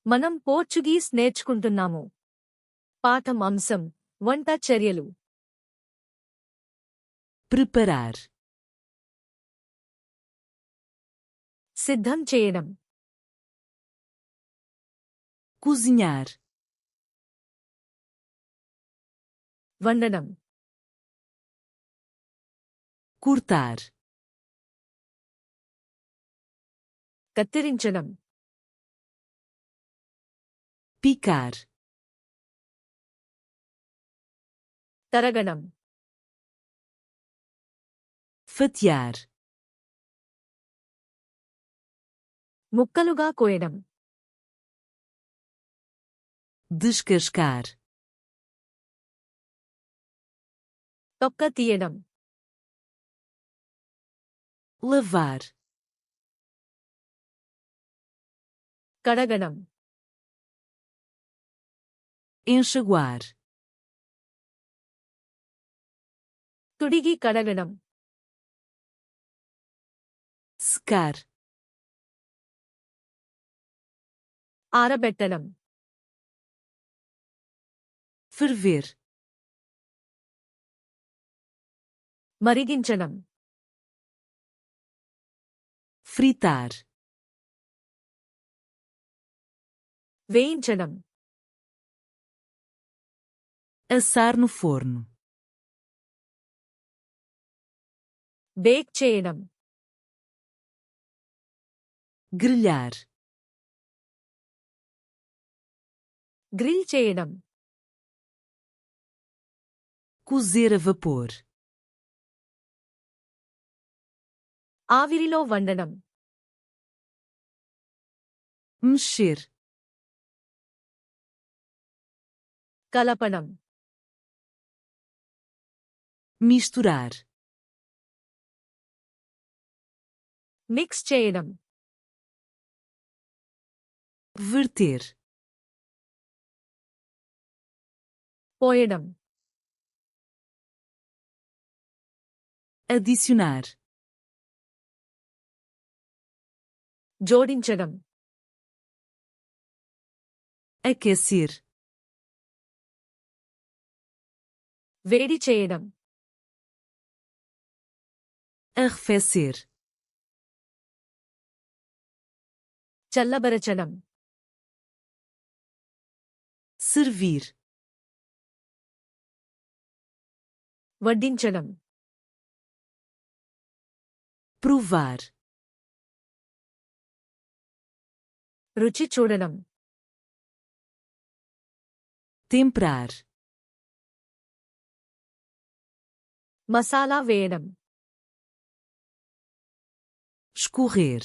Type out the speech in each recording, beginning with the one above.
మనం పోర్చుగీస్ నేర్చుకుంటున్నాము. పాఠం అంశం వంట చర్యలు. preparar, సిద్ధం చేయడం. cozinhar, వండడం. cortar, కత్తిరించడం. picar, తరగడం. fatiar, ముక్కలుగా కోయడం. descascar, తొక్క తీయడం. lavar, కడగడం. enxaguar, తుడిగి కడగడం. secar, ఆరబెట్టడం. ferver, మరిగించడం. fritar, వేయించడం. assar no forno, బేక్ చేయడం. grelhar, గ్రిల్ చేయడం. cozer a vapor, ఆవిరిలో వండడం. mexer, కలపడం. misturar, మిక్స్ చేయడం. verter, పోయడం. adicionar, జోడించడం. aquecer, వేడి చేయడం. arrefecer, చల్లబరచడం. servir, వడ్డించడం. provar, రుచి చూడడం. temperar, మసాలా వేయడం. escorrer,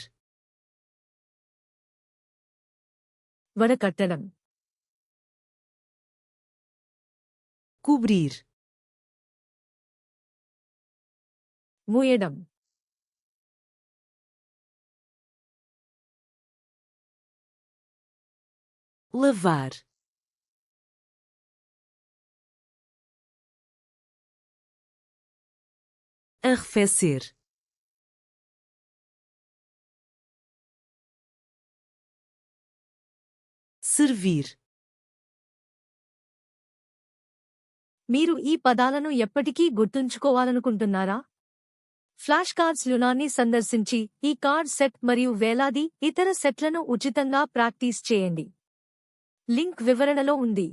వడకట్టడం. cobrir, మూయడం. lavar, arrefecer, servir. మీరు ఈ పదాలను ఎప్పటికీ గుర్తుంచుకోవాలనుకుంటున్నారా? ఫ్లాష్ కార్డ్స్ లునాన్ని సందర్శించి ఈ కార్డ్ సెట్ మరియు వేలాది ఇతర సెట్లను ఉచితంగా ప్రాక్టీస్ చేయండి. లింక్ వివరణలో ఉంది.